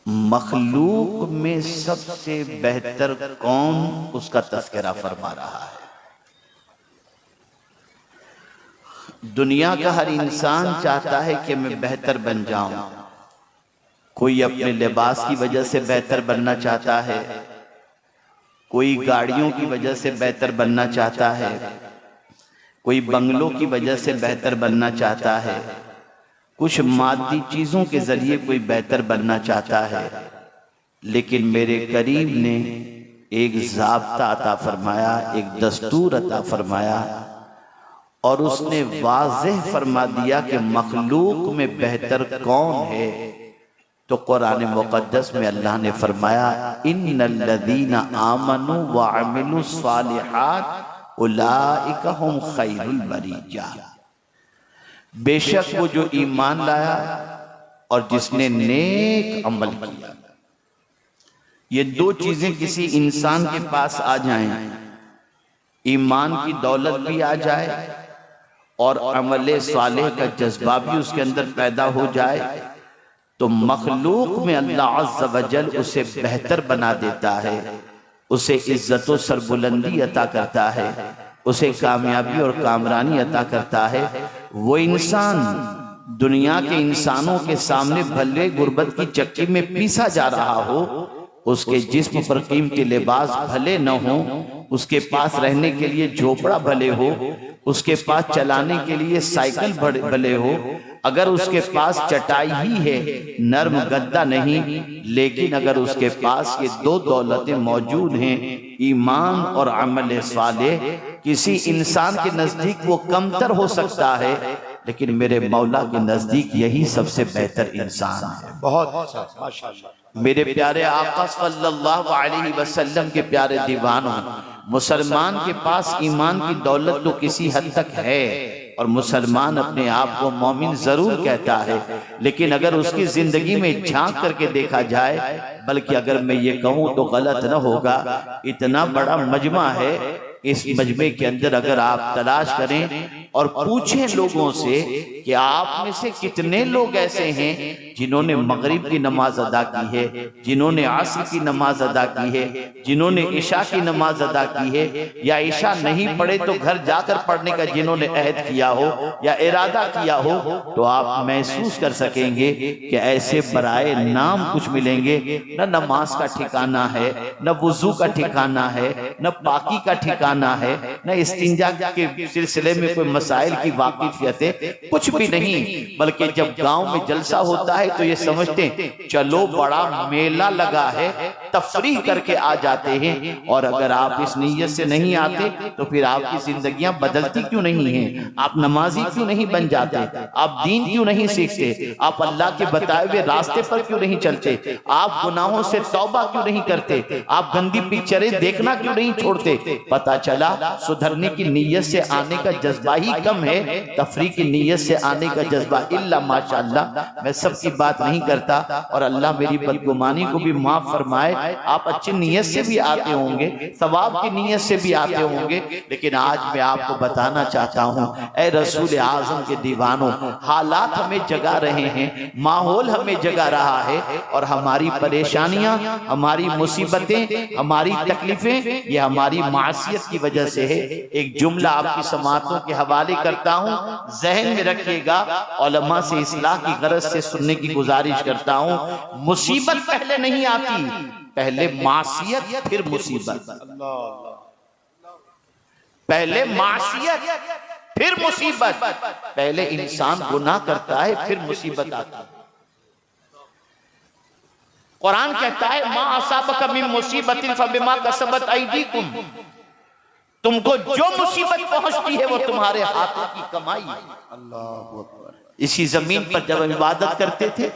मखलूक में सबसे बेहतर कौन, उसका तज़किरा फरमा रहा है। दुनिया का हर इंसान चाहता है कि मैं बेहतर बन जाऊं। कोई अपने लिबास की वजह से बेहतर बनना चाहता है, कोई गाड़ियों की वजह से बेहतर बनना चाहता है, कोई बंगलों की वजह से बेहतर बनना चाहता है, कुछ मादी चीजों के जरिए कोई बेहतर बनना चाहता है। लेकिन मेरे करीम ने एक ज़ाब्ता अता फरमाया, एक दस्तूर अता फरमाया, और उसने वाज़ेह फरमा दिया कि मखलूक में बेहतर कौन है। तो कुरान मुक़द्दस में अल्लाह ने फरमाया, इन्नल्लज़ीना आमनू व अमिलुस सालिहात उलाइका हुम खैरुल बरिया। बेशक वो जो ईमान लाया और जिसने नेक अमल किया, ये दो चीजें किसी इंसान के पास आ जाएं, ईमान की दौलत भी आ जाए और अमले सालेह का जज्बा भी उसके अंदर पैदा हो जाए, तो मखलूक में अल्लाह अज़्ज़ व जल उसे बेहतर बना देता है, उसे इज्जत व सरबुलंदी अता करता है, उसे कामयाबी और कामरानी अता करता है। वो इंसान दुनिया के इंसानों के सामने भले गुर्बत की चक्की में पीसा जा रहा हो, उसके जिस्म पर कीमती लिबास भले न हो, उसके पास रहने के लिए झोपड़ा भले हो, उसके पास चलाने के लिए साइकिल भले हो, अगर उसके पास चटाई ही है, नर्म गद्दा नहीं, लेकिन अगर उसके पास ये दो दौलतें मौजूद हैं, ईमान और अमल सालेह, किसी इंसान के नजदीक वो कमतर हो सकता है, लेकिन मेरे मौला के नजदीक यही सबसे बेहतर इंसान है। बहुत माशाअल्लाह। मेरे प्यारे आका सल्लल्लाहु अलैहि वसल्लम के प्यारे दीवानों, मुसलमान के पास ईमान की दौलत तो किसी हद तक है, और मुसलमान अपने आप को मोमिन जरूर कहता है, लेकिन अगर उसकी जिंदगी में झांक करके देखा जाए, बल्कि अगर मैं ये कहूँ तो गलत न होगा, इतना बड़ा मजमा है, इस मजमे के अंदर अगर आप तलाश करें और पूछें लोगों से कि आप में से कितने लोग ऐसे हैं जिन्होंने मगरिब की नमाज अदा की है, जिन्होंने आसर की नमाज अदा की है, जिन्होंने इशा की नमाज अदा की है, या इशा नहीं पढ़े तो घर जाकर पढ़ने का जिन्होंने अहद किया हो या इरादा किया हो, तो आप महसूस कर सकेंगे कि ऐसे बराए नाम कुछ मिलेंगे। न नमाज का ठिकाना है, न वुजू का ठिकाना है, न पाकी का ठिकाना है, न इस्तिंजा के सिलसिले में कोई मसाइल की वाकिफियत है, कुछ भी नहीं। बल्कि जब गांव में जलसा होता है तो ये समझते हैं चलो बड़ा मेला लगा है, तफरीह करके आ जाते हैं। और अगर आप इस नीयत से नहीं आते तो फिर आपकी जिंदगियां बदलती क्यों नहीं हैं? आप नमाजी क्यों नहीं बन जाते? आप दीन क्यों नहीं सीखते? आप अल्लाह के बताए हुए रास्ते पर क्यों नहीं चलते? आप गुनाहों से तौबा क्यों नहीं करते? आप गंदी पिक्चरें देखना क्यों नहीं छोड़ते? पता चला सुधरने की नीयत से आने का जज्बा ही कम है, तफरीह की नीयत से आने का जज्बा इल्ला माशाअल्लाह। मैं सबकी बात नहीं करता, और अल्लाह मेरी बदगुमानी को भी माफ फरमाए। आप अच्छी नीयत से भी आते होंगे, सवाब की नीयत से भी आते होंगे, लेकिन आज मैं आपको बताना चाहता हूँ, ऐ रसूल आजम के दीवानों, हालात हमें जगा रहे हैं, माहौल हमें जगा रहा है, और हमारी परेशानियां, हमारी मुसीबतें, हमारी तकलीफें, ये हमारी मासियत की वजह से है। एक जुमला आपकी समातों के हवाले करता हूँ, जहन में रखिएगा, उलमा से इस्लाह की गरज से सुनने की गुजारिश करता हूँ। मुसीबत पहले नहीं आती, पहले मासियत फिर मुसीबत। पहले मासियत फिर मुसीबत। पहले इंसान गुनाह करता है, फिर मुसीबत आती है। कुरान कहता है मा असाबका मिन मुसीबतिन फबिमा कसबत अयदीकुम, तुमको जो मुसीबत पहुंचती है वो तुम्हारे हाथों की कमाई है। अल्लाहु अकबर। इसी जमीन पर जब इबादत करते थे,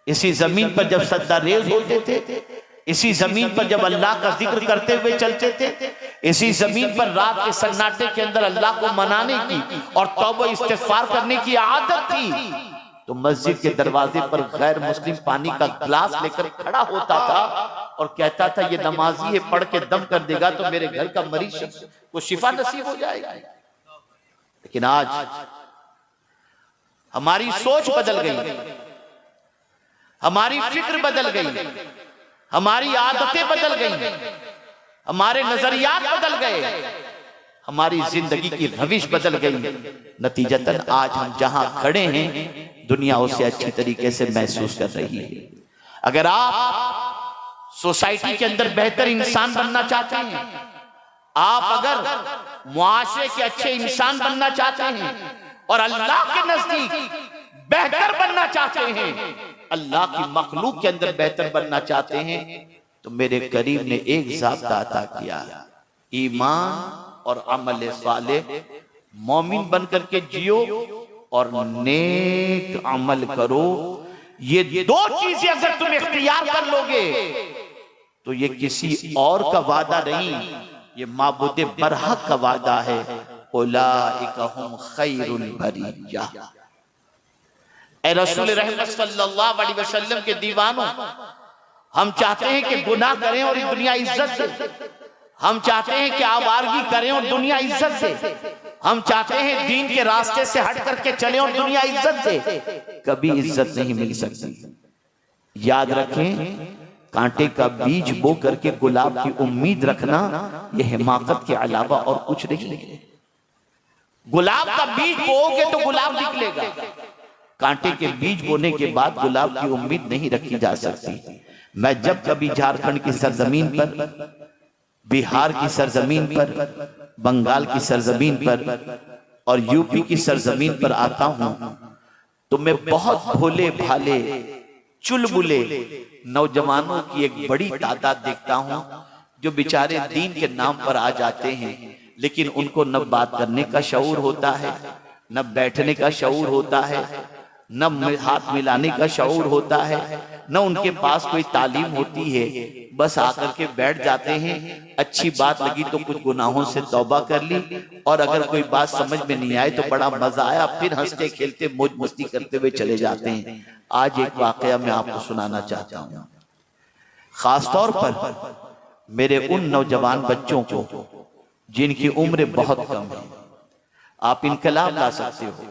इसी जमीन पर जब सजदा रेज होते थे, इसी जमीन पर जब अल्लाह का जिक्र करते हुए चलते थे, इसी जमीन पर रात के सन्नाटे के अंदर अल्लाह को मनाने की और तौबा इस्तिगफार करने की आदत थी, तो मस्जिद के दरवाजे पर गैर मुस्लिम पानी का गिलास लेकर खड़ा होता था और कहता था ये नमाजी है, पढ़ के दम कर देगा तो मेरे घर का मरीज को शिफा नसीब हो जाएगा। लेकिन आज हमारी सोच बदल गई। हमारी फिक्र बदल गई, हमारी आदतें बदल गई, हमारे नजरियात बदल गए, हमारी जिंदगी की रविश बदल गई। नतीजतन आज हम जहां खड़े हैं दुनिया उसे अच्छी तरीके से महसूस कर रही है। अगर आप सोसाइटी के अंदर बेहतर इंसान बनना चाहते हैं, आप अगर मुआशरे के अच्छे इंसान बनना चाहते हैं और अल्लाह के नजदीक बेहतर बनना चाहते हैं, अल्लाह की मखलूक के अंदर बेहतर बनना चाहते हैं, तो मेरे करीम ने एक ज़ाब्ता अता किया, ईमान और अमल साले। मोमिन बनकर के जियो और नेक अमल करो। ये दो चीजें अगर तुम इख्तियार कर लोगे तो ये किसी और का वादा नहीं, ये माबूद बरहक का वादा है। उलाइका हुम खैरुल बरिया। ए रसूल रहमत सल्लल्लाहु अलैहि वसल्लम के दीवानों, हम चाहते हैं कि गुनाह करें और दुनिया इज्जत दे, हम चाहते हैं कि आवारगी करें और दुनिया इज्जत दे, हम चाहते हैं दीन के रास्ते से हट करके चलें और दुनिया इज्जत दे। कभी इज्जत नहीं मिल सकती। याद रखें, कांटे का बीज बो करके गुलाब की उम्मीद रखना यह हिमाकत के अलावा और कुछ नहीं है। गुलाब का बीज बोओगे तो गुलाब निकलेगा, कांटे के बीज बोने के बाद गुलाब की उम्मीद नहीं रखी जा सकती। मैं जब कभी झारखंड की सरजमीन पर, बिहार की सरजमीन पर, बंगाल की सरजमीन पर और यूपी की सरजमीन पर आता हूं तो मैं बहुत भोले भाले चुलबुले नौजवानों की एक बड़ी तादाद देखता हूं जो बेचारे दीन के नाम पर आ जाते हैं, लेकिन उनको न बात करने का शऊर होता है, न बैठने का शऊर होता है, न हाथ मिलाने का शऊर होता है, न उनके पास कोई तालीम होती है। बस आकर के बैठ जाते हैं, अच्छी बात लगी तो कुछ गुनाहों से तौबा कर ली, और अगर कोई बात समझ में नहीं आए तो बड़ा मजा आया, फिर हंसते खेलते मौज मस्ती करते हुए चले जाते हैं। आज एक वाकया मैं आपको सुनाना चाहता हूँ, खासतौर पर मेरे उन नौजवान बच्चों को जिनकी उम्र बहुत कम है। आप इनकलाब ला सकते हो,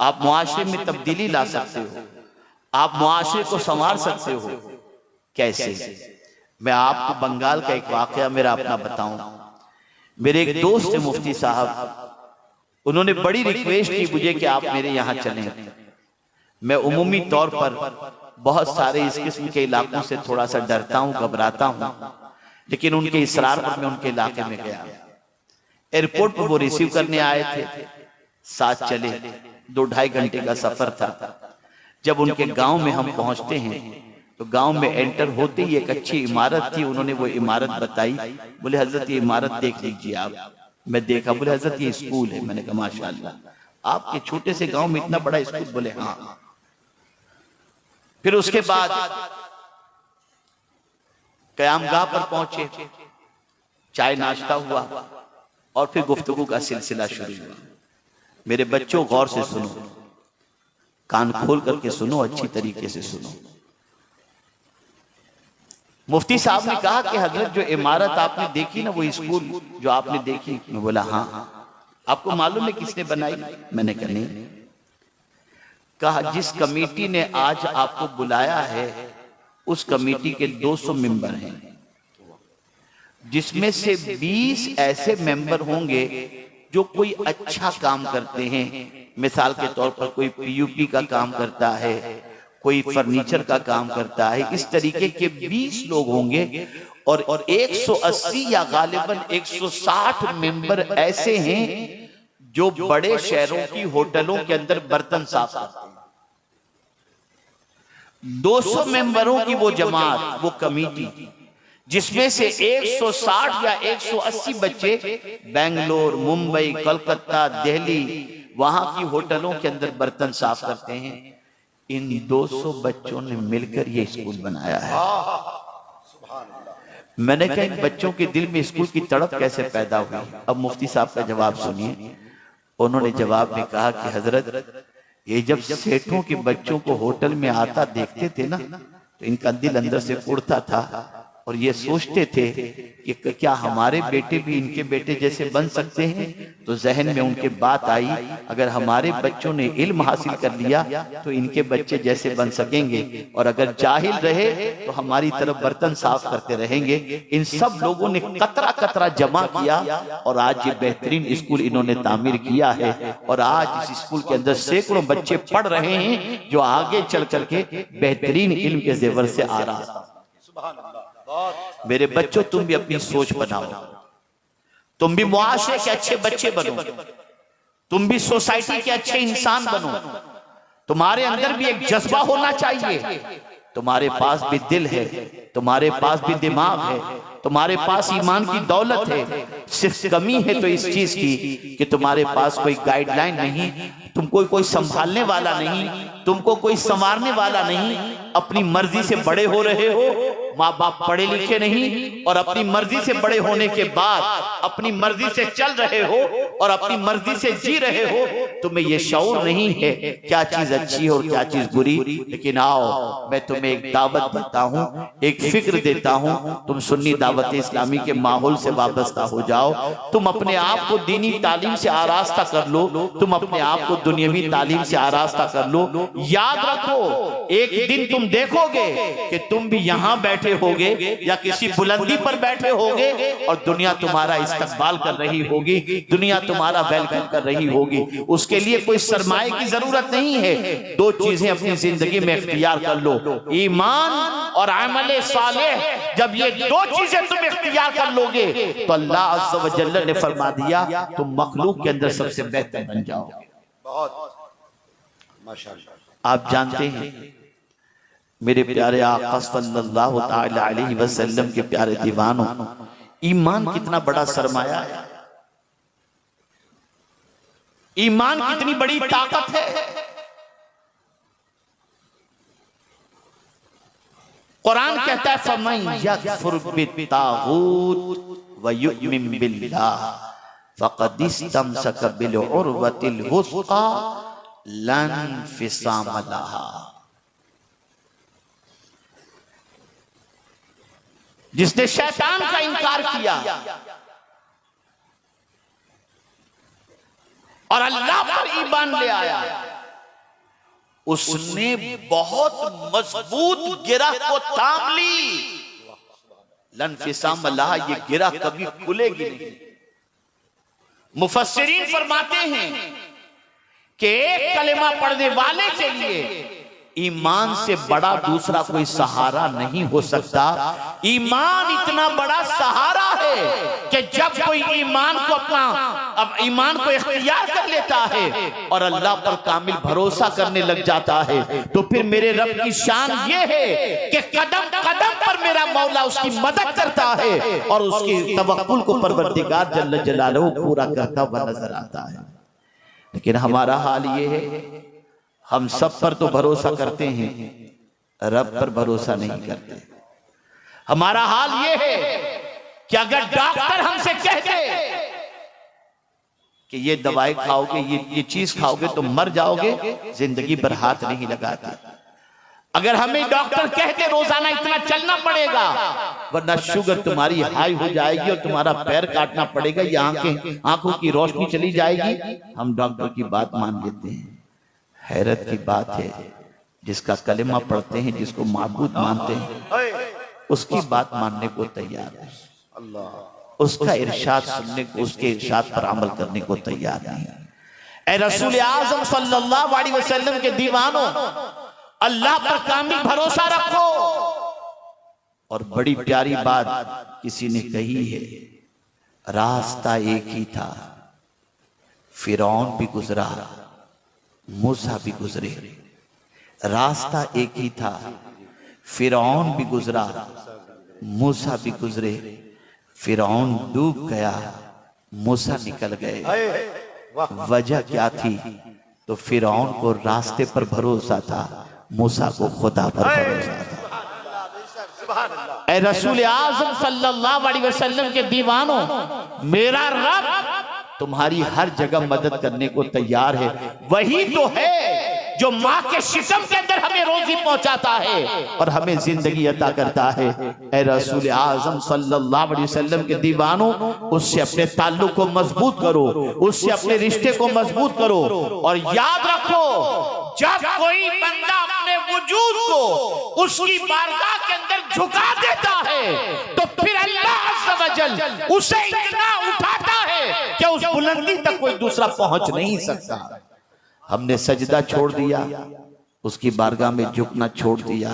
आप मुआशरे में तब्दीली ला सकते हो, आप मुआशरे को संवार सकते हो। कैसे? मैं आपको बंगाल का एक वाकया मेरा अपना बताऊं। मेरे एक दोस्त है मुफ्ती साहब, उन्होंने बड़ी रिक्वेस्ट की मुझे कि आप मेरे यहाँ चलें। मैं उमूमी तौर पर बहुत सारे इस किस्म के इलाकों से थोड़ा सा डरता हूँ, घबराता हूँ, लेकिन उनके इसरार पर मैं उनके इलाके में गया। एयरपोर्ट पर वो रिसीव करने आए थे, साथ चले, 2-2.5 घंटे का सफर था। जब उनके गांव में हम पहुंचते हैं तो गांव में एंटर होते ही एक अच्छी इमारत थी, उन्होंने वो इमारत बताई। बोले हजरत ये इमारत देख लीजिए आप। मैं देखा, बोले हजरत ये स्कूल है। मैंने कहा माशाअल्लाह, आपके छोटे से गांव में इतना बड़ा स्कूल? बोले हाँ। फिर उसके बाद कयामगाह पर पहुंचे, चाय नाश्ता हुआ और फिर गुफ्तगू का सिलसिला शुरू हुआ। मेरे बच्चों गौर से सुनो, कान खोल करके सुनो, अच्छी तरीके से सुनो। मुफ्ती साहब ने कहा कि हजरत जो इमारत आपने देखी ना, वो स्कूल जो आपने देखी? मैं बोला हाँ। आपको मालूम है किसने बनाई? मैंने कहा नहीं। कहा जिस कमेटी ने आज आपको बुलाया है उस कमेटी के 200 मेंबर हैं, जिसमें से 20 ऐसे मेंबर होंगे जो कोई अच्छा काम करते हैं। मिसाल के तौर पर कोई पीयूपी का काम करता है, कोई फर्नीचर का काम करता है। इस तरीके के 20 लोग होंगे और 180 या गालिबन 160 मेंबर ऐसे हैं जो बड़े शहरों की होटलों के अंदर बर्तन साफ करते हैं। 200 मेंबरों की वो जमात, वो कमेटी, जिसमें से 160 या 180 बच्चे बेंगलोर, मुंबई, कलकत्ता, दिल्ली, वहां की होटलों के अंदर बर्तन साफ करते हैं। इन 200 बच्चों ने मिलकर ये स्कूल बनाया है। मैंने कहा इन बच्चों के दिल में स्कूल की तड़प कैसे पैदा हुई? अब मुफ्ती साहब का जवाब सुनिए। उन्होंने जवाब में कहा कि हजरत, ये जब सेठों के बच्चों को होटल में आता देखते थे ना, तो इनका दिल अंदर से उड़ता था और ये सोचते थे कि क्या हमारे बेटे भी इनके बेटे जैसे बन सकते हैं। तो जहन में उनके बात आई, अगर हमारे बच्चों ने इल्म हासिल कर लिया तो इनके बच्चे जैसे बन सकेंगे, और अगर जाहिल रहे तो हमारी तरफ बर्तन साफ करते रहेंगे। इन सब लोगों ने कतरा कतरा जमा किया और आज ये बेहतरीन स्कूल इन्होंने तामीर किया है। और आज इस स्कूल के अंदर सैकड़ों बच्चे पढ़ रहे हैं जो आगे चल करके बेहतरीन इल्म के जेवर से आ रहा। मेरे बच्चों, तुम भी अपनी सोच बनाओ, तुम भी मुआशरे के अच्छे बच्चे बनो, तुम भी सोसाइटी के अच्छे इंसान बनो। तुम्हारे अंदर भी एक जज्बा होना चाहिए। तुम्हारे पास भी दिल है, तुम्हारे पास भी दिमाग है, तुम्हारे पास ईमान की दौलत है। सिर्फ कमी है तो इस चीज की कि तुम्हारे पास कोई गाइडलाइन नहीं, तुमको कोई संभालने वाला नहीं, तुमको कोई संवारने वाला नहीं। अपनी मर्जी से बड़े हो रहे हो, माँ बाप पढ़े लिखे नहीं, और अपनी मर्जी से बड़े होने के बाद अपनी मर्जी से चल रहे हो और अपनी मर्जी से जी रहे हो। तुम्हें यह शऊर नहीं है क्या चीज अच्छी है और क्या चीज बुरी। लेकिन आओ, मैं तुम्हें एक दावत देता हूँ, एक फिक्र देता हूँ। तुम सुन्नी दावत इस्लामी के माहौल से वाबस्ता हो जाओ। तुम अपने आप को दीनी तालीम से आरास्ता कर लो, तुम अपने आप को दुनियावी तालीम से आरास्ता कर लो। याद रखो, एक दिन तुम देखोगे कि तुम भी यहाँ बैठे होगे या किसी बुलंदी पर बैठे होगे और दुनिया तुम्हारा इस्तकबाल कर रही होगी, दुनिया तुम्हारा वेलकम कर रही होगी। उसके लिए कोई सरमाए की जरूरत नहीं है। दो चीजें अपनी जिंदगी में इख्तियार कर लो, ईमान और अमल सालेह। जब ये दो चीजें तुम इख्तियार कर लोगे तो अल्लाह अज़्ज़ व जल्ल ने फरमा दिया तुम मखलूक के अंदर सबसे बेहतर बन जाओगे। बहुत माशाअल्लाह। आप जानते हैं मेरे प्यारे आका सल्लल्लाहु ताला अलैहि वसल्लम के प्यारे दीवानों, ईमान कितना बड़ा सरमाया है, ईमान कितनी बड़ी ताकत है। कुरान कहता है फमन यकफुर बित्तागूत व युमिन बिल्लाह फक़द इस्तमसक बिल उर्वतिल वुस्क़ा लन फिसाम लहा। जिसने शैतान का इनकार किया और अल्लाह पर ईमान ले आया, उसने बहुत मजबूत गिरह को थाम ली। लन फिसाम लहा, ये गिरह कभी खुलेगी नहीं। मुफस्सिरीन फरमाते हैं कि एक कलेमा पढ़ने वाले के लिए ईमान से बड़ा दूसरा कोई सहारा नहीं हो सकता। ईमान इतना बड़ा सहारा है कि जब कोई ईमान को ईमान को इख्तियार कर लेता है और अल्लाह पर कामिल भरोसा करने लग जाता है, तो फिर मेरे रब की शान ये है कि कदम कदम पर मेरा मौला उसकी मदद करता है और उसकी तवक्कुल को परवरदिगार जल्ल जलालहू पूरा करता हुआ नजर आता है। लेकिन हमारा हाल ये है, हम सब पर तो भरोसा करते हैं, रब पर भरोसा नहीं करते। हमारा हाल ये है कि अगर डॉक्टर हमसे कह दे कि ये दवाई खाओगे, ये चीज खाओगे तो मर जाओगे, जिंदगी भर हाथ नहीं लगाते। अगर हमें डॉक्टर कहते रोजाना इतना चलना पड़ेगा वरना शुगर तुम्हारी हाई हो जाएगी और तुम्हारा पैर काटना पड़ेगा या आंखों की रोशनी चली जाएगी, हम डॉक्टर की बात मान लेते हैं। हैरत की बात है, जिसका कलिमा पढ़ते हैं, जिसको माबूद मानते हैं, उसकी बात मानने को तैयार है, उसका इरशाद सुनने को, उसके इरशाद पर अमल करने को तैयार नहीं है। ऐ रसूल आज़म सल्लल्लाहु अलैहि वसल्लम के दीवानों, अल्लाह पर कामिल भरोसा रखो। और बड़ी प्यारी बात किसी ने कही है, रास्ता एक ही था, फिरौन भी गुजरा, मूसा भी गुजरे। रास्ता एक ही था, फिरौन भी गुजरा, मूसा भी गुजरे। फिरौन डूब गया, मूसा निकल गए। वजह क्या थी? तो फिरौन को रास्ते पर भरोसा था, मूसा को खुदा पर भरोसा था। ऐ रसूल आज़म सल्लल्लाहु अलैहि वसल्लम के दीवानों, मेरा रब तुम्हारी हर जगह मदद करने को तैयार है। वही तो है जो माँ के शिकम के अंदर हमें रोजी पहुंचाता है और हमें जिंदगी अता करता है। ऐ रसूल आज़म सल्लल्लाहु अलैहि वसल्लम के दीवानों, उससे अपने ताल्लुक को मजबूत करो, उससे अपने रिश्ते को मजबूत करो। और याद रखो, जब कोई बंदा अपने वजूद को उसकी बारगाह के अंदर झुका देता है तो फिर अल्लाह अज़्ज़ व जल उसे इतना उठाता है कि उस बुलंदी तक कोई दूसरा पहुंच नहीं सकता। हमने सजदा छोड़ दिया, उसकी बारगाह में झुकना छोड़ दिया,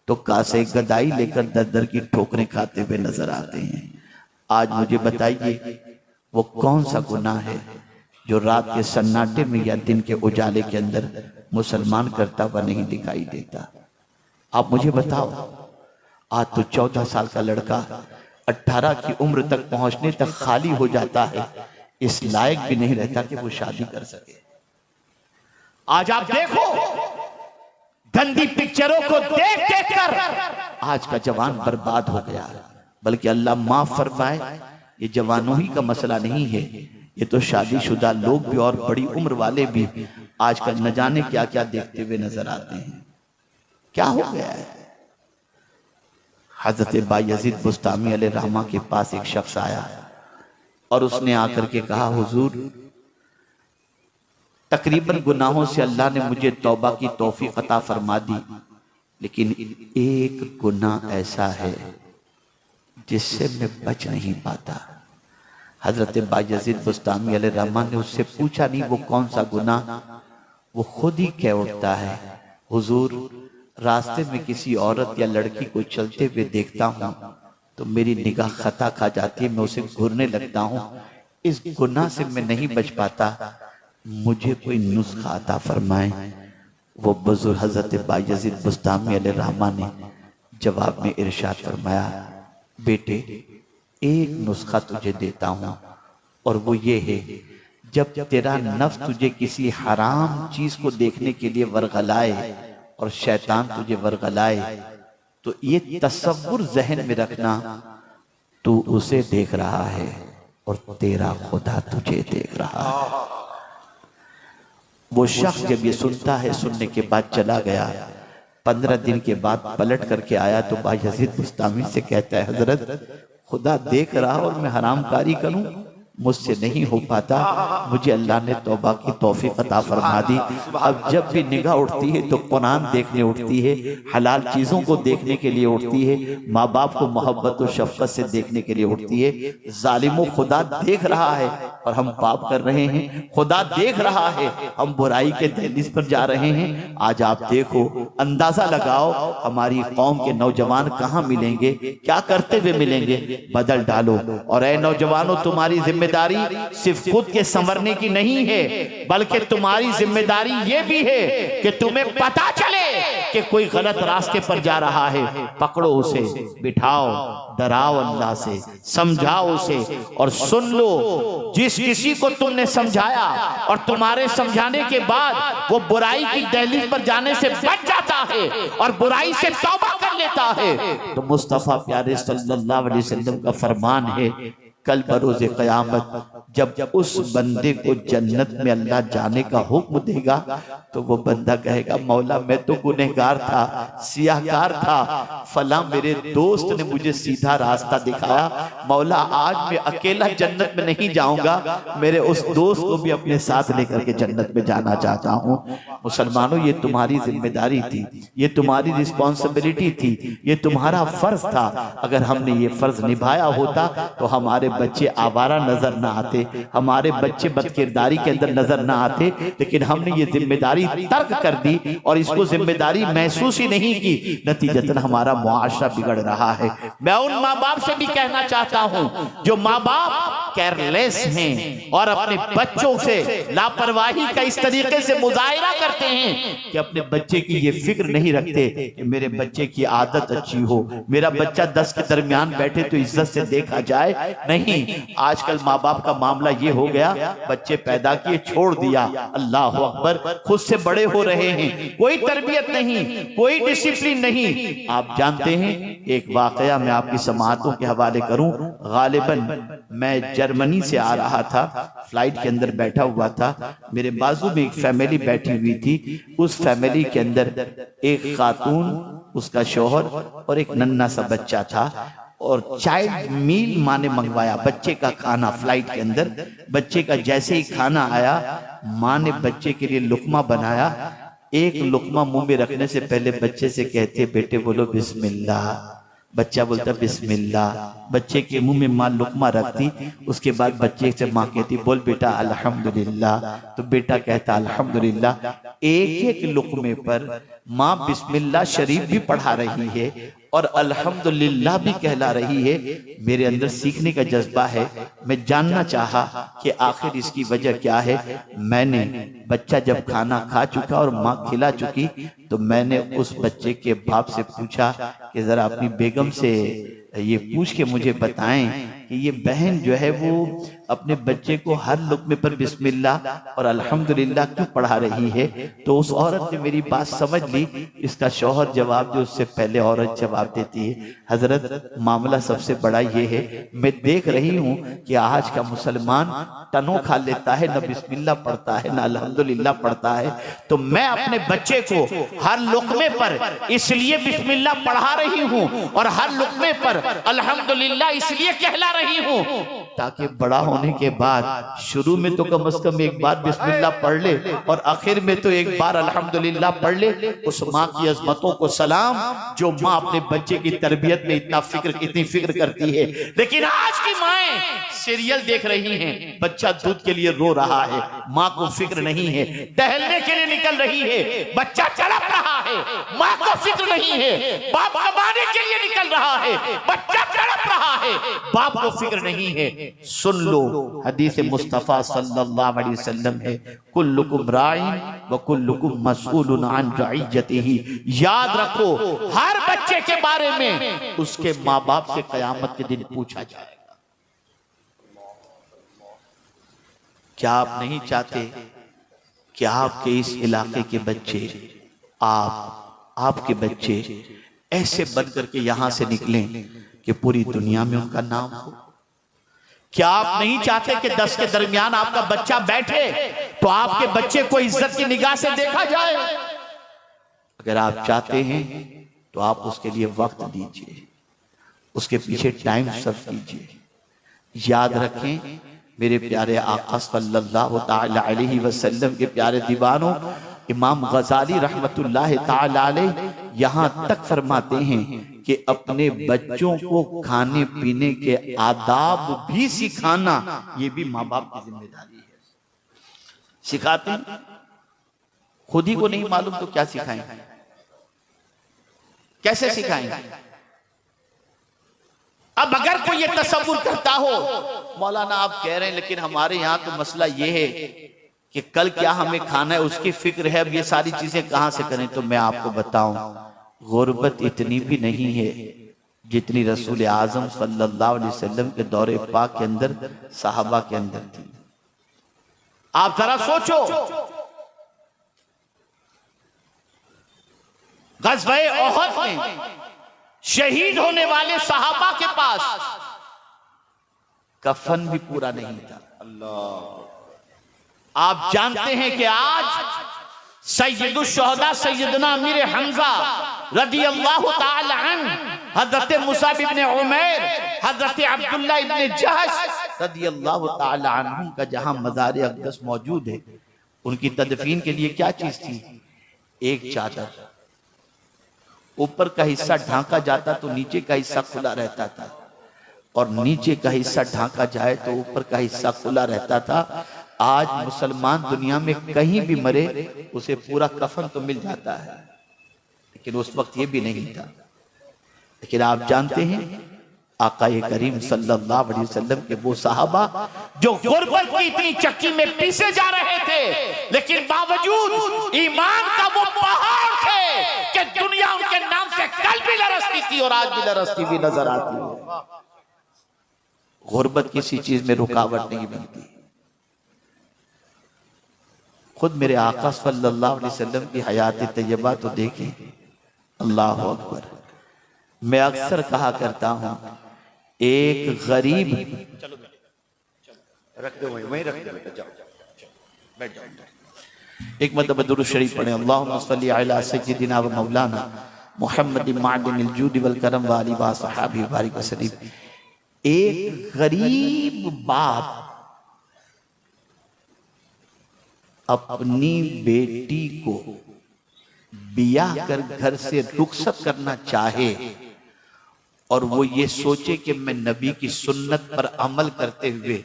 तो कासे गदाई लेकर दर दर की ठोकरें खाते हुए नजर आते हैं। आज मुझे बताइए, वो कौन सा गुनाह है जो रात के सन्नाटे में या दिन के उजाले के अंदर मुसलमान करता हुआ नहीं दिखाई देता? आप मुझे बताओ। आज तो 14 साल का लड़का 18 की उम्र तक पहुंचने तक खाली हो जाता है, इस लायक भी नहीं रहता कि वो शादी कर सके। आज आप देखो, गंदी पिक्चरों को देख देख कर आज का जवान बर्बाद हो गया। बल्कि अल्लाह माफ फरमाए, ये जवानों ही का मसला नहीं है, ये तो शादीशुदा लोग भी और बड़ी उम्र वाले भी आजकल न जाने क्या क्या देखते हुए नजर आते हैं। क्या हो गया है? हजरत बायजीद बुस्तामी अलैहिर्रहमा के पास एक शख्स आया और उसने आकर के कहा, हुजूर, तकरीबन गुनाहों से अल्लाह ने मुझे तौबा की तौफीक अता फरमा दी, लेकिन एक गुनाह ऐसा है जिससे मैं बच नहीं पाता। हजरत बायजीद बुस्तामी अलैहिर्रहमान ने उससे पूछा, नहीं वो कौन सा गुनाह? वो खुद ही कह उठता है, हुजूर, रास्ते में किसी औरत या लड़की को चलते हुए देखता हूँ तो मेरी निगाह खता खा जाती है, मैं उसे घूरने लगता हूँ। इस गुनाह से मैं नहीं बच पाता, मुझे कोई नुस्खा अता फरमाए। वो बुजुर्ग हजरत बायजीद बुस्तामी अलैहिर्रहमान ने जवाब में इरशाद फरमाया, बेटे, एक नुस्खा तुझे देता हूं, और वो ये है, जब तेरा नफ्स तुझे किसी हराम चीज को देखने के लिए वरगलाए और शैतान तुझे वरगलाए, तो ये तसव्वुर जहन में रखना, तू उसे देख रहा है और तेरा खुदा तुझे देख रहा है। वो शख्स जब ये सुनता है, सुनने के बाद चला गया। 15 दिन के बाद पलट करके आया तो बायजीद बुस्तामी से कहता है, हजरत, खुदा देख रहा और मैं हरामकारी करूं, मुझसे नहीं हो पाता, मुझे अल्लाह ने तौबा की तौफीक अता फरमा दी। अब जब भी निगाह उठती है तो कुरान देखने उठती है, हलाल चीजों को देखने के लिए उठती है, माँ बाप को मोहब्बत और शफकत से देखने के लिए उठती है। जालिमों, खुदा देख रहा है और हम पाप कर रहे हैं, खुदा देख रहा है, हम बुराई के दहलीज पर जा रहे हैं। आज आप देखो, अंदाजा लगाओ, हमारी कौम के नौजवान कहाँ मिलेंगे, क्या करते हुए मिलेंगे? बदल डालो। और ऐ नौजवानों, तुम्हारी जिम्मेदारी सिर्फ खुद के संवरने की नहीं है, बल्कि तुम्हारी जिम्मेदारी ये भी है कि तुम्हें पता चले कि कोई गलत रास्ते पर जा रहा है, पकड़ो उसे, बिठाओ, डराओ अल्लाह से, समझाओ उसे, और सुन लो, जिस किसी को तुमने समझाया और तुम्हारे समझाने के बाद वो बुराई की दहलीज पर जाने से बच जाता है और बुराई से तौबा कर लेता है, तो मुस्तफा प्यारे सल्लल्लाहु अलैहि वसल्लम का फरमान है, कल बरोज़े क़यामत जब उस बंदे को जन्नत में अल्लाह जाने का हुक्म देगा तो वो बंदा कहेगा, मौला, मैं तो गुनहगार था, सियाहकार था, फला मेरे दोस्त ने मुझे सीधा रास्ता दिखाया, मौला आज मैं अकेला जन्नत में नहीं जाऊंगा, मेरे उस दोस्त को भी अपने साथ लेकर के जन्नत में जाना चाहता हूँ। मुसलमानों, ये तुम्हारी जिम्मेदारी थी, ये तुम्हारी रिस्पॉन्सिबिलिटी थी, ये तुम्हारा फर्ज था। अगर हमने ये फर्ज निभाया होता तो हमारे बच्चे आवारा नजर ना आते, हमारे बच्चे बदकिरदारी के अंदर नजर ना आते, लेकिन हमने ये जिम्मेदारी तर्क कर दी और इसको जिम्मेदारी महसूस ही नहीं की, नतीजतन हमारा मुआशरा बिगड़ रहा है। मैं उन माँ बाप से भी कहना चाहता हूँ जो माँ बाप केयरलेस हैं और अपने बच्चों से लापरवाही का इस तरीके से मुजाहिरा करते हैं कि अपने बच्चे की ये फिक्र नहीं रखते कि मेरे बच्चे की आदत अच्छी हो, मेरा बच्चा 10 के दरमियान बैठे तो इज्जत से देखा जाए, नहीं, नहीं, आजकल माँ बाप का मामला ये हो गया, बच्चे पैदा किए छोड़ दिया, अल्लाह अकबर, खुद से बड़े हो रहे हैं, कोई तरबियत नहीं, कोई डिसिप्लिन नहीं। आप जानते हैं, एक वाकया मैं आपकी समाअतों के हवाले करूं। गालिबन मैं जर्मनी से आ रहा था, फ्लाइट के अंदर बैठा हुआ था, मेरे बाजू में एक फैमिली बैठी हुई थी। उस फैमिली के अंदर एक खातून, उसका शौहर और एक नन्हा सा बच्चा था, और चाइल्ड मील माँ ने मंगवाया, बच्चे का खाना फ्लाइट के अंदर। बच्चे का जैसे ही खाना आया, माँ ने बच्चे के लिए लुकमा बनाया। एक लुकमा मुंह में रखने से पहले बच्चे से कहते, बेटे बोलो बिस्मिल्लाह। बच्चा बोलता बिस्मिल्लाह। बच्चे के मुंह में माँ लुकमा रखती, उसके बाद बच्चे से माँ कहती बोल बेटा अल्हम्दुलिल्लाह, तो बेटा कहता अल्हम्दुलिल्लाह। एक एक लुकमे पर माँ बिस्मिल्लाह शरीफ भी पढ़ा रही है और अल्हम्दुलिल्लाह भी कहला रही है। मेरे अंदर सीखने का जज्बा है, मैं जानना चाहा कि आखिर इसकी वजह क्या है। मैंने बच्चा जब खाना खा चुका और माँ खिला चुकी, तो मैंने उस बच्चे के बाप से पूछा कि जरा अपनी बेगम से ये पूछ के मुझे बताएं कि ये बहन जो है वो अपने बच्चे को हर लुकमे पर बिस्मिल्लाह और अल्हम्दुलिल्लाह क्यों पढ़ा रही है। तो उस औरत ने मेरी बात समझ ली। इसका शौहर जवाब जो उससे पहले औरत जवाब देती है, हजरत मामला सबसे बड़ा ये है, मैं देख रही हूँ कि आज का मुसलमान टनो खा लेता है, न बिस्मिल्लाह पढ़ता है, न अल्हम्दुलिल्लाह पढ़ता है। तो मैं अपने बच्चे को हर लुकमे पर इसलिए बिस्मिल्लाह पढ़ा रही हूँ और हर लुकमे पर अल्हम्दुलिल्लाह इसलिए कहला रही हूँ, ताकि बड़ा होने के बाद शुरू में तो कम से कम एक बार बिस्मिल्लाह पढ़ ले और आखिर में तो एक बार अल्हम्दुलिल्लाह पढ़ ले। उस माँ की अजमतों को सलाम, जो माँ अपने बच्चे की तरबियत में इतनी फिक्र करती है। लेकिन आज की माएं सीरियल देख रही हैं, बच्चा दूध के लिए रो रहा है, माँ को फिक्र नहीं है। टहलने के लिए निकल रही है, बच्चा तड़प रहा है, माँ को फिक्र नहीं है। बाप कमाने के लिए निकल रहा है, बच्चा तड़प रहा है, बाप को फिक्र नहीं है। सुन लो, हदीस मुस्तफा सल्लल्लाहु अलैहि वसल्लम है, कुल्लुकुम राइन व कुल्लुकुम मसऊलुन अन रइयतिही। याद रखो, हर बच्चे के बारे में उसके माँ बाप से कयामत के दिन पूछा जाएगा। क्या आप नहीं चाहते कि आपके इस इलाके के बच्चे, आपके बच्चे ऐसे बन करके यहां से निकलें कि पूरी दुनिया में उनका नाम हो? क्या आप नहीं चाहते कि 10 के दरमियान आपका बच्चा बैठे तो आपके बच्चे को इज्जत की निगाह से देखा जाए? अगर आप चाहते हैं तो आप उसके लिए वक्त दीजिए, उसके पीछे टाइम सर्व कीजिए। याद रखें, मेरे प्यारे आका सल्लल्लाहु ताला अलैहि वसल्लम के प्यारे दीवानों, इमाम गजाली रहमतुल्लाह ताला अलैह यहाँ तक फरमाते हैं कि अपने बच्चों को खाने पीने के आदाब भी सिखाना, ये भी माँ बाप की जिम्मेदारी है। सिखाते हैं, खुद ही को नहीं मालूम तो क्या सिखाएंगे, कैसे सिखाएंगे? अब अगर कोई ये तसव्वुर करता हो, मौलाना आप कह रहे हैं लेकिन हमारे यहाँ तो मसला ये है कि कल क्या हमें खाना है उसकी फिक्र है, अब ये सारी चीजें कहां से करें? तो मैं आपको बताऊं, गुर्बत इतनी भी नहीं है जितनी रसूल आजम सल्लल्लाहु अलैहि वसल्लम के दौरे पाक के अंदर, सहाबा के अंदर थी। आप जरा सोचो, गज़वे ओहद में शहीद होने वाले सहाबा के पास कफन भी पूरा नहीं था। अल्लाह, आप जानते हैं कि आज सैयदुश शुहदा सैयदना अमीर हमजा रदियल्लाहु ताला अन्हु, हजरत मुसाब इब्ने उमैर, हजरत अब्दुल्लाह इब्ने जहश रदियल्लाहु ताला अन्हुम का जहां मज़ार अक़दस मौजूद है, उनकी तदफीन के लिए क्या चीज थी? एक चादर। ऊपर का हिस्सा ढांका जाता तो नीचे का हिस्सा खुला रहता था, और नीचे का हिस्सा ढांका जाए तो ऊपर का हिस्सा खुला रहता था। आज मुसलमान दुनिया में कहीं भी मरे उसे पूरा कफन तो मिल जाता है, लेकिन उस वक्त ये भी नहीं था। लेकिन आप जानते हैं आका करीम सल्लल्लाहु अलैहि वसल्लम के वो सहाबा जो गुर्बत की इतनी चक्की में पीसे जा रहे थे, लेकिन बावजूद ईमान का वो पहाड़ थे कि दुनिया उनके नाम से कल भी लरसती थी और आज भी लरसती हुई नजर आती है। गुर्बत किसी चीज में रुकावट नहीं बनती। खुद मेरे आका सल्लल्लाहु अलैहि वसल्लम की हयात तैयबा तो देखें, अल्लाह अकबर। मैं अक्सर कहा करता हूं, एक गरीब, रख दो वहीं रख दो बेटा, जाओ बैठ जाओ। एक मतलब दुरूद शरीफ पढ़े, अल्लाहुम्मा सल्ली अला सय्यिदिना व मौलाना मुहम्मद मादिनिल जूद वल करम व आलि व सहाबी बारिक वसल्लम। एक गरीब बाप अपनी बेटी को बियाह कर घर से रुखसत करना चाहे और वो ये सोचे कि मैं नबी की सुन्नत पर अमल करते हुए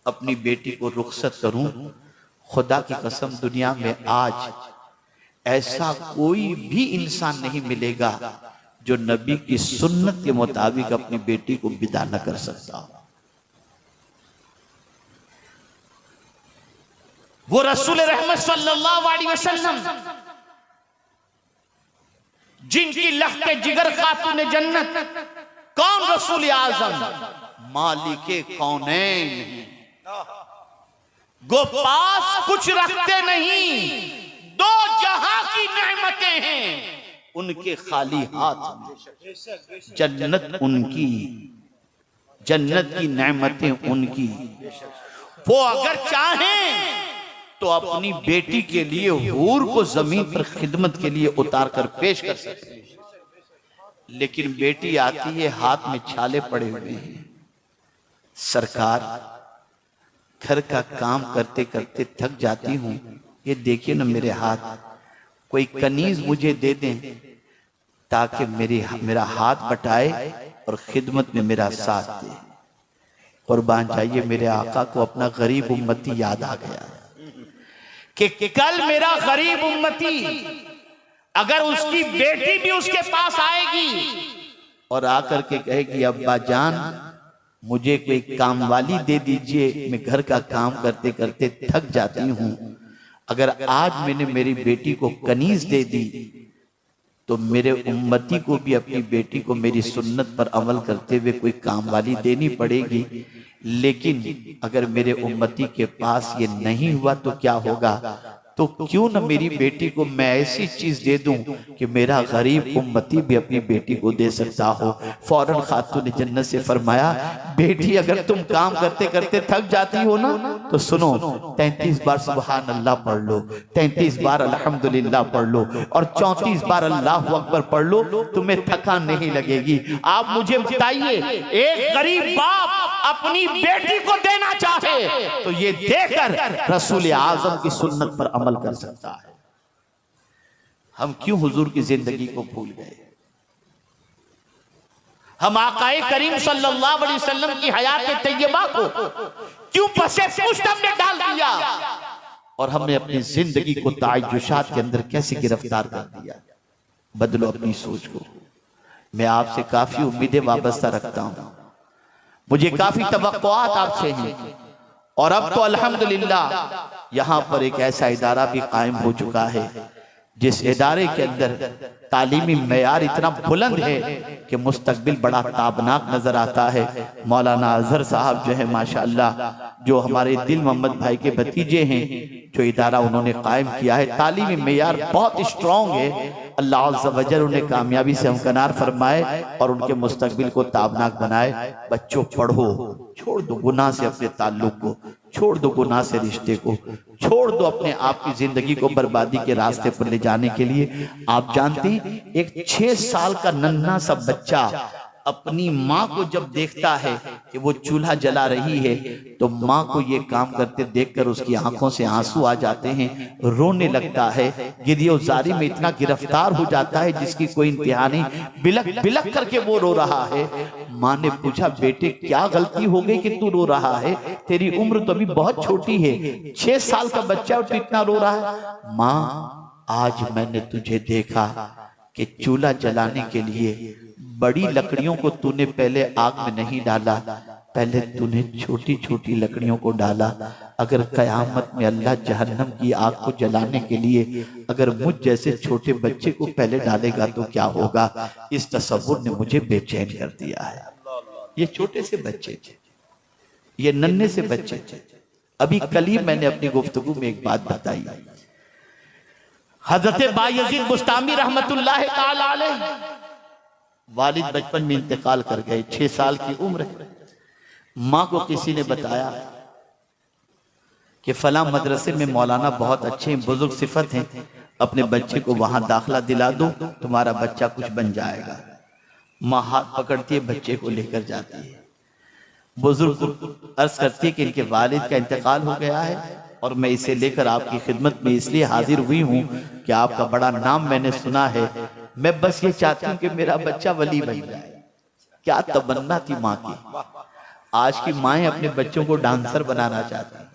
अपनी बेटी को रुखसत करूं, खुदा की कसम दुनिया में आज ऐसा कोई भी इंसान नहीं मिलेगा जो नबी की सुन्नत के मुताबिक अपनी बेटी को विदा न कर सकता। वो रसूल रहमत सल्लल्लाहु अलैहि वसल्लम जिनकी लख्ते जिगर खातून जन्नत, कौन रसूल आजम, मालिके कौनैन, गो पास कुछ रखते नहीं, दो जहां की नेमतें हैं उनके खाली हाथ, जन्नत उनकी, जन्नत की नेमतें उनकी। वो अगर चाहें तो अपनी बेटी के लिए हूर को जमीन पर खिदमत के लिए उतार कर पेश कर सकते हैं, लेकिन बेटी आती है हाथ में छाले पड़े हुए हैं, सरकार घर का काम करते करते थक जाती हूं, ये देखिए ना मेरे हाथ, कोई कनीज मुझे दे दें ताकि मेरा हाथ बटाए और खिदमत में मेरा साथ दे। कुर्बान जाइए, मेरे आका को अपना गरीब उम्मती याद आ गया कि कल मेरा गरीब उम्मती अगर उसकी बेटी भी उसके पास आएगी और आकर के कहेगी अब्बा जान मुझे कोई काम वाली दे दीजिए, मैं घर का काम करते करते थक जाती हूं, अगर आज मैंने मेरी बेटी को कनीज दे दी तो मेरे उम्मती को भी अपनी बेटी को मेरी सुन्नत पर अमल करते हुए कोई काम वाली देनी पड़ेगी। लेकिन अगर मेरे उम्मती के पास ये नहीं हुआ तो क्या होगा, तो क्यों न मेरी बेटी को मैं ऐसी चीज दे दूं कि मेरा गरीब उम्मती भी अपनी बेटी को दे सकता हो। फौरन खातून जन्नत से फरमाया, बेटी अगर तुम काम करते करते थक जाती हो ना तो सुनो, 33 बार सुभान अल्लाह पढ़ लो, 33 बार अल्हम्दुलिल्लाह पढ़ लो और 34 बार अल्लाहु अकबर पढ़ लो, तुम्हें थकान नहीं लगेगी। आप मुझे बताइए, एक गरीब बाप अपनी बेटी को देना चाहे तो ये देकर रसूल आजम की सुन्नत पर अमल कर सकता है। हम क्यों हुजूर की जिंदगी को भूल गए? हम आकाए करीम सल्लल्लाहु अलैहि वसल्लम की हयात तैयबा को क्यों पसे पुष्ट हमने डाल दिया और हमने अपनी जिंदगी को ताजुशात के अंदर कैसे गिरफ्तार कर दिया? बदलो अपनी सोच को। मैं आपसे काफी उम्मीदें वाबस्ता रखता हूं, मुझे काफी तवक्कुआत आपसे हैं और अब तो अल्हम्दुलिल्लाह यहाँ पर एक ऐसा इदारा भी कायम हो चुका है जिस इदारे के अंदर तालीमी मेयार इतना बुलंद है कि मुस्तकबिल बड़ा ताबनाक नजर आता है। मौलाना अजहर साहब जो है माशाअल्लाह, जो हमारे दिल मोहम्मद भाई के भतीजे हैं, जो इदारा उन्होंने कायम किया है, तालीमी मेयार बहुत स्ट्रॉन्ग है। अल्लाह अज़्ज़ा वजल उन्हें कामयाबी से हमकनार फरमाए और उनके मुस्तकबिल को ताबनाक बनाए। बच्चों पढ़ो, छोड़ दो गुनाह से अपने ताल्लुक को, छोड़ दो गुनाह से रिश्ते को, छोड़ दो अपने आप की जिंदगी को बर्बादी के रास्ते पर ले जाने के लिए। आप जानती, एक 6 साल का नन्हा सा बच्चा अपनी माँ को जब देखता है कि वो चूल्हा जला रही है तो माँ को ये काम करते देखकर उसकी आंखों से आंसू आ जाते हैं, रोने लगता है, गिरियोजारी में इतना गिरफ्तार हो जाता है जिसकी कोई इंतहा नहीं, बिलक बिलक करके वो रो रहा है। माँ ने पूछा, बेटे क्या गलती हो गई कि तू रो रहा है? तेरी उम्र तो अभी बहुत छोटी है, 6 साल का बच्चा और तू इतना रो रहा है। माँ, आज मैंने तुझे देखा कि चूल्हा जलाने के लिए बड़ी लकड़ियों को तूने पहले आग में नहीं डाला, पहले तूने छोटी छोटी लकड़ियों को डाला। अगर कयामत में अल्लाह जहन्नम की आग को जलाने के लिए अगर मुझ जैसे छोटे बच्चे को पहले डालेगा तो क्या होगा? इस तसव्वुर ने मुझे बेचैन कर दिया है। ये छोटे से बच्चे थे, ये नन्हे से बच्चे। अभी कल ही मैंने अपनी गुफ्तगू में एक बात बताई, हजरत बायजीद बुस्तामी रहमतुल्लाह ताला अलैह वालिद बचपन में इंतकाल कर गए, 6 साल की उम्र है। माँ को किसी ने बताया कि फला मदरसे में मौलाना बहुत अच्छे हैं, बुजुर्ग सिफत हैं, अपने बच्चे को वहां दाखिला दिला दो, तुम्हारा बच्चा कुछ बन जाएगा। माँ हाथ पकड़ती है, बच्चे को लेकर जाती है। बुजुर्ग अर्ज करती है कि इनके वालिद का इंतकाल हो गया है और मैं इसे लेकर आपकी खिदमत में इसलिए हाजिर हुई हूँ कि आपका बड़ा नाम मैंने सुना है, मैं बस ये चाहती हूँ कि मेरा बच्चा वली बन जाए। क्या तमन्ना थी माँ की। आज की माएँ अपने बच्चों को डांसर बनाना चाहती हैं।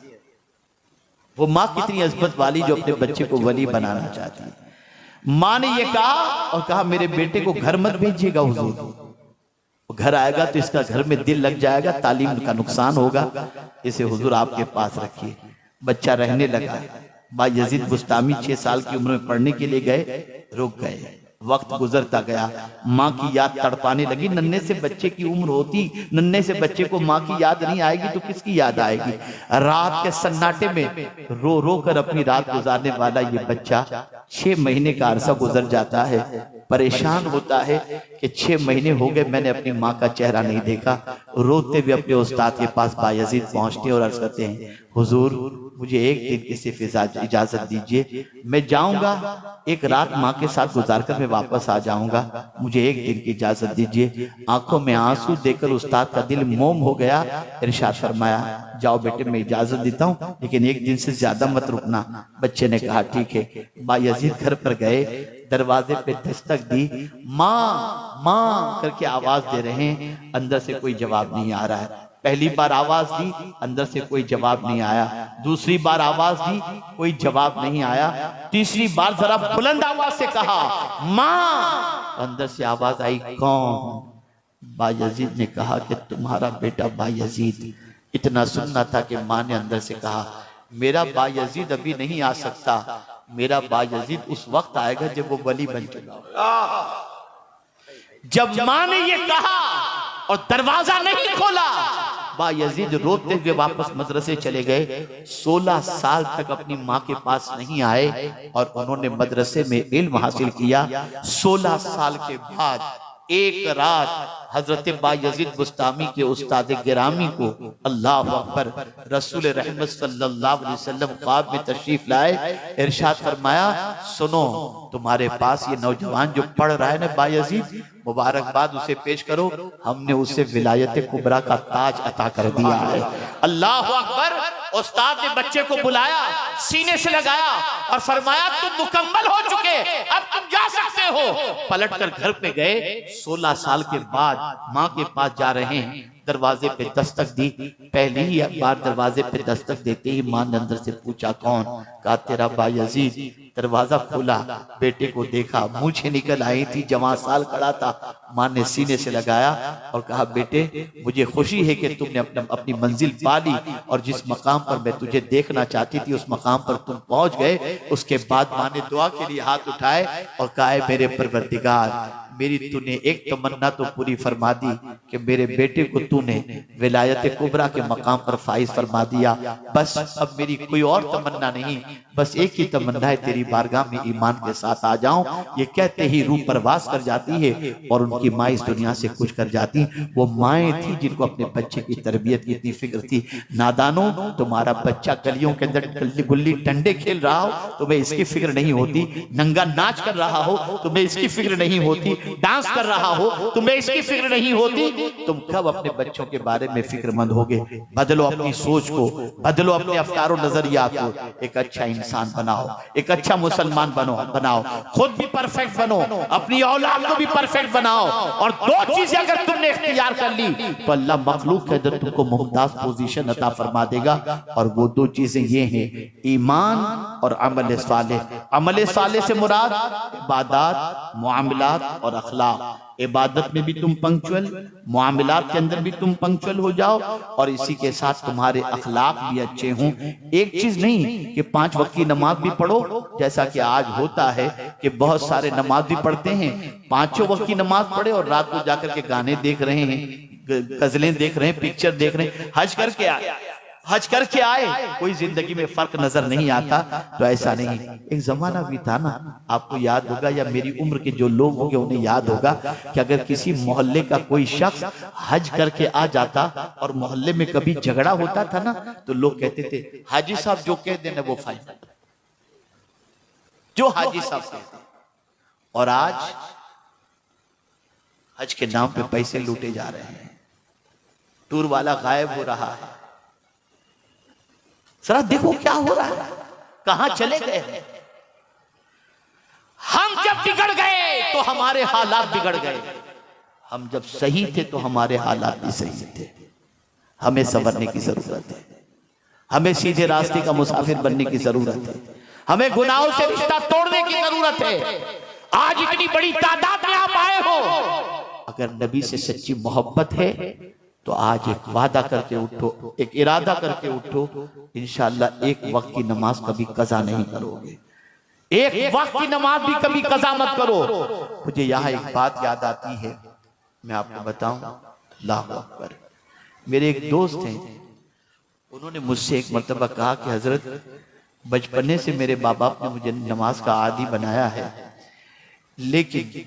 वो माँ कितनी अज़मत वाली जो अपने बच्चे को वली बनाना चाहती है। माँ ने ये कहा और कहा मेरे बेटे को घर मत भेजिएगा हुजूर, घर आएगा तो इसका घर में दिल लग जाएगा, तालीम का नुकसान होगा, इसे हुजूर आपके पास रखिए। बच्चा रहने लगा। बायजीद बुस्तामी 6 साल की उम्र में पढ़ने के लिए गए, रुक गए। वक्त गुजरता गया, माँ की याद तड़पाने लगी। नन्हे से बच्चे की उम्र होती, नन्हे से बच्चे को माँ की याद नहीं आएगी तो किसकी याद आएगी। रात के सन्नाटे में रो रो कर अपनी रात गुजारने वाला ये बच्चा 6 महीने का अरसा गुजर जाता है। परेशान होता है कि 6 महीने हो गए मैंने अपनी माँ का चेहरा नहीं देखा। रोते हुए अपने उस्ताद के पास बायजीद पहुंचते और अर्ज करते हैं, हुजूर मुझे एक दिन की सिर्फ इजाजत दीजिए, मैं जाऊंगा, एक रात माँ के साथ गुजारकर मैं वापस आ जाऊंगा, मुझे एक दिन की इजाजत दीजिए। आंखों में आंसू देकर उस्ताद का दिल मोम हो गया। इरशाद फरमाया, जाओ बेटे मैं इजाजत देता हूँ लेकिन एक दिन से ज्यादा मत रुकना। बच्चे ने कहा ठीक है। बायजीद घर पर गए, दरवाजे पे दस्तक दी, माँ माँ करके आवाज दे रहे हैं, अंदर से कोई जवाब नहीं आ रहा है। पहली बार आवाज दी, अंदर से कोई जवाब नहीं आया। दूसरी बार आवाज दी, कोई जवाब नहीं आया। तीसरी बार जरा बुलंद आवाज से कहा, माँ। अंदर से आवाज आई, कौन? बायजीद ने कहा कि तुम्हारा बेटा बायजीद। इतना सुनना था कि माँ ने अंदर से कहा, मेरा बायजीद अभी नहीं आ सकता, मेरा बायजीद उस वक्त आएगा जब वो वली बन चुका। जब माँ ने ये कहा और दरवाजा नहीं खोला, बायजीद रोते हुए वापस मदरसे चले गए। 16 साल तक अपनी माँ के पास नहीं आए और उन्होंने मदरसे में इल्म हासिल किया। 16 साल के बाद एक रात हजरत बायजीद बुस्तामी के उस्ताद गिरामी को अल्लाह अकबर रसूल रहमत सल्लल्लाहु अलैहि वसल्लम ख्वाब में तशरीफ लाए। इरशाद फरमाया, सुनो तुम्हारे पास ये नौजवान जो पढ़ रहा है ना बायजीद, मुबारकबाद उसे पेश करो, हमने उसे विलायत कुबरा का ताज अता कर दिया है। अल्लाह अकबर। उस्ताद ने बच्चे को बुलाया, सीने से लगाया और फरमाया, तुम मुकम्मल हो चुके, अब तुम जा सकते हो। पलटकर घर पे गए। 16 साल के बाद माँ के पास जा रहे हैं, दरवाजे पे दस्तक दी। पहली ही बार दरवाजे पे दस्तक देते ही माँ ने अंदर से पूछा, कौन? कहा तेरा बायजीद। दरवाजा खोला, बेटे को देखा, मूछें निकल आई थी, जवां साल खड़ा था। माँ ने सीने से लगाया और कहा, बेटे मुझे खुशी है कि तुमने अपनी मंजिल पा ली और जिस मकाम पर मैं तुझे देखना चाहती थी उस मकाम पर तुम पहुंच गए। उसके बाद माँ ने दुआ के लिए हाथ उठाए और कहा, मेरे परवरदिगार, मेरी तूने एक तमन्ना तो पूरी फरमा दी कि मेरे बेटे को तूने विलायत कुबरा के मकाम पर फाइज फरमा दिया। बस अब मेरी कोई और तमन्ना नहीं, बस एक ही तमन्ना है, तेरी बारगाह में ईमान के साथ आ जाऊं। ये कहते ही रूह परवास कर जाती है और उनकी माँ इस दुनिया से कुछ कर जाती। वो माएँ थी जिनको अपने बच्चे की तरबियत की इतनी फिक्र थी। नादानो, तुम्हारा बच्चा गलियों के अंदर गुल्ली डंडे खेल रहा हो, तुम्हें इसकी फिक्र नहीं होती। नंगा नाच कर रहा हो, तुम्हें इसकी फिक्र नहीं होती। डांस कर रहा हो, तुम्हें इसकी फिक्र नहीं होती। तुम कब अपने बच्चों के बारे में फिक्रमंद होगे? बदलो अपनी सोच को, बदलो अपने अफकार और नजरियात को। एक अच्छा इंसान बनाओ, एक अच्छा मुसलमान बनाओ, खुद भी परफेक्ट बनो, अपनी औलाद को भी परफेक्ट बनाओ। और 2 चीजें अगर तुमने इख्तियार कर ली तो अल्लाह मखलूक के अंदर तुमको मुमताज पोजीशन अता फरमा देगा। और वो 2 चीजें ये हैं, ईमान और अमल सालेह। अमल सालेह से मुराद इबादत, मुआमलात और अखलाक। इबादत में भी तुम पंक्चुअल, मुआमलात के अंदर भी तुम पंक्चुअल हो जाओ और इसी के साथ तुम्हारे अखलाक भी अच्छे हों। एक चीज नहीं कि 5 वक्त की नमाज भी पढ़ो, जैसा कि आज होता है कि बहुत सारे नमाज भी पढ़ते हैं, 5 वक्त की नमाज पढ़े और रात को जाकर के गाने देख रहे हैं। गजलें देख रहे हैं, पिक्चर देख रहे हैं, हज करके आए, कोई जिंदगी में फर्क नजर नहीं आता। तो ऐसा नहीं, एक जमाना भी था ना, आपको याद होगा या मेरी उम्र के जो लोग होंगे उन्हें याद होगा कि अगर किसी मोहल्ले का कोई शख्स हज करके आ जाता और मोहल्ले में कभी झगड़ा होता था ना, तो लोग कहते थे हाजी साहब जो कह देना वो फाइनल, जो हाजी साहब कहते। और आज हज के नाम पे पैसे लूटे जा रहे हैं, टूर वाला गायब हो रहा है। जरा देखो क्या हो रहा है, कहां चले गए हैं। हम जब बिगड़ गए तो हमारे हालात बिगड़ गए, हम जब सही थे तो हमारे हालात भी सही थे। हमें संवरने की जरूरत है, हमें सीधे रास्ते का मुसाफिर बनने की जरूरत है, हमें गुनाहों से रिश्ता तोड़ने की जरूरत है। आज इतनी बड़ी तादाद में आप आए हो, अगर नबी से सच्ची मोहब्बत है तो आज एक वादा करके उठो, एक इरादा करके उठो, इंशाअल्लाह एक वक्त की नमाज कभी कज़ा नहीं करोगे, एक वक्त की नमाज भी कभी कज़ा मत करो। मुझे यहाँ एक बात याद आती है, मैं आपको बताऊं, अल्लाहु अकबर। मेरे एक दोस्त हैं, उन्होंने मुझसे एक मर्तबा कहा कि हजरत बचपने से मेरे माँ बाप ने मुझे नमाज का आदी बनाया है, लेकिन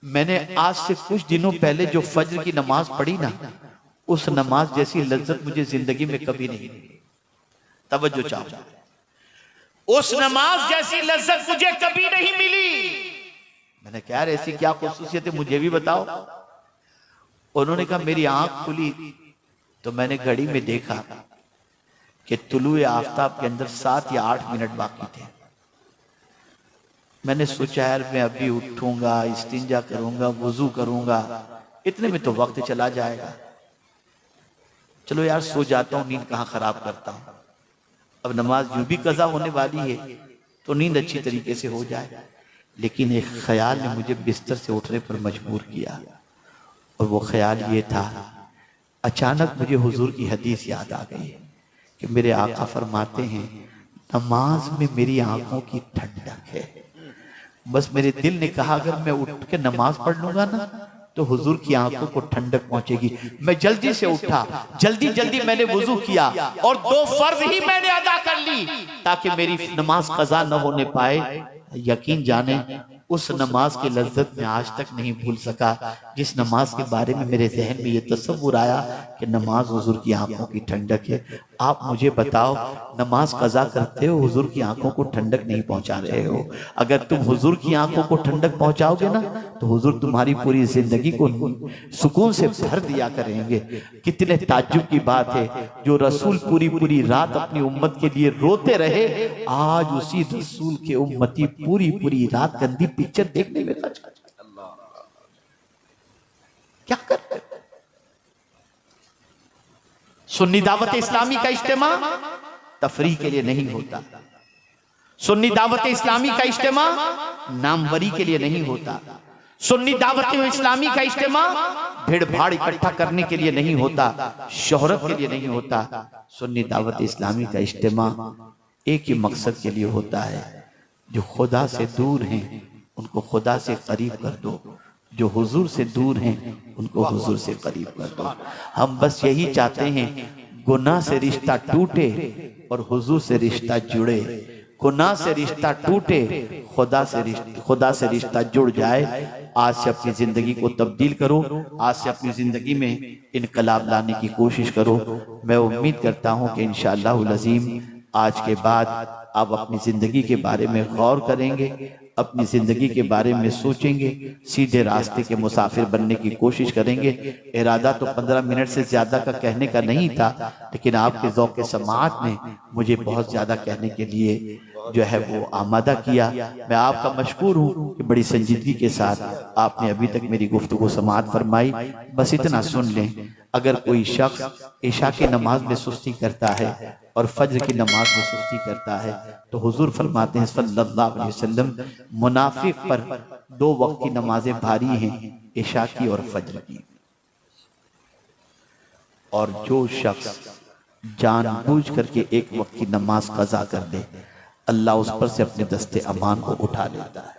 मैंने आज से कुछ दिनों पहले जो फज्र की नमाज पढ़ी ना, उस नमाज जैसी लज्जत मुझे जिंदगी में कभी नहीं मिली। तवज्जो चाहो, उस नमाज जैसी लज्जत मुझे कभी नहीं मिली। मैंने कहा यार ऐसी क्या खुसूसियत है, मुझे भी बताओ। उन्होंने कहा मेरी आंख खुली तो मैंने घड़ी में देखा कि तुलुए आफताब के अंदर 7 या 8 मिनट बाकी थे। मैंने सोचा यार मैं अभी उठूंगा, इस्तिंजा करूंगा, वुजू करूंगा, इतने में तो वक्त चला जाएगा, चलो यार सो जाता हूं, नींद कहां खराब करता हूं। अब नमाज यूं भी कज़ा होने वाली है तो नींद अच्छी तरीके से हो जाए। लेकिन एक ख्याल ने मुझे बिस्तर से उठने पर मजबूर किया, और वो ख्याल ये था, अचानक मुझे हुजूर की हदीस याद आ गई कि मेरे आका फरमाते हैं नमाज में मेरी आंखों की ठंडक है। बस मेरे दिल ने कहा अगर मैं उठ के नमाज पढ़ लूंगा ना तो हुजूर की आंखों को ठंडक पहुंचेगी। मैं जल्दी से उठा, जल्दी मैंने वुजू किया और 2 फर्ज ही मैंने अदा कर ली ताकि मेरी नमाज कज़ा न होने पाए। यकीन जाने उस नमाज की लज्जत में आज तक नहीं भूल सका, जिस नमाज के बारे में मेरे जहन में ये तसव्वुर आया कि नमाज हुजूर की आंखों की ठंडक है। आप मुझे बताओ, नमाज कज़ा करते हो, हुजूर की आंखों को ठंडक नहीं पहुंचा रहे हो। अगर तुम हुजूर की आंखों को ठंडक पहुंचाओगे ना तो हुजूर तुम्हारी पूरी जिंदगी को सुकून से भर दिया करेंगे। कितने ताज्जुब की बात है, जो रसूल पूरी रात अपनी उम्मत के लिए रोते रहे, आज उसी रसूल के उम्मती पूरी रात गंदी पिक्चर देखने में खर्च कर। क्या करते? सुन्नी दावत इस्लामी का इज्तिमा तफरीह के लिए नहीं होता, सुन्नी दावत इस्लामी का इज्तिमा नामवरी के लिए नहीं होता, सुन्नी दावत इस्लामी का इज्तिमा भीड़ भाड़ इकट्ठा करने के लिए नहीं होता, शोहरत के लिए नहीं होता। सुन्नी दावत इस्लामी का इज्तिमा एक ही मकसद के लिए होता है, जो खुदा से दूर हैं उनको खुदा से करीब कर दो, जो हुजूर से दूर हैं उनको हुजूर से करीब कर दो। हम बस यही चाहते हैं गुनाह से रिश्ता टूटे और हुजूर से रिश्ता जुड़े, गुनाह से रिश्ता टूटे, खुदा से रिश्ता जुड़ जाए। आज से अपनी जिंदगी को तब्दील करो, आज से अपनी जिंदगी में इनकलाब लाने की कोशिश करो। मैं उम्मीद करता हूं कि इंशाअल्लाहुल अज़ीम आज के बाद आप अपनी जिंदगी के बारे में गौर करेंगे, अपनी जिंदगी के बारे में सोचेंगे, सीधे रास्ते के मुसाफिर बनने की कोशिश करेंगे। इरादा तो 15 मिनट से ज्यादा का कहने का नहीं था, लेकिन आपके ज़ौक़ समाअत ने मुझे बहुत ज्यादा कहने के लिए जो है वो आमादा किया। मैं आपका मशकूर हूँ कि बड़ी संजीदगी के साथ आपने अभी तक मेरी गुफ्तगू समाअत फरमाई। बस इतना सुन लें, अगर कोई शख्स इशा की नमाज में सुस्ती करता है और फज्र की नमाज में सुस्ती करता है तो हुजूर फरमाते हैं सल्लल्लाहु अलैहि वसल्लम, मुनाफिक पर 2 वक्त की नमाजें भारी हैं, इशा की और फज्र की। और जो शख्स जानबूझ करके एक वक्त की नमाज कज़ा कर दे, अल्लाह उस पर से अपने दस्ते अमान को उठा लेता है।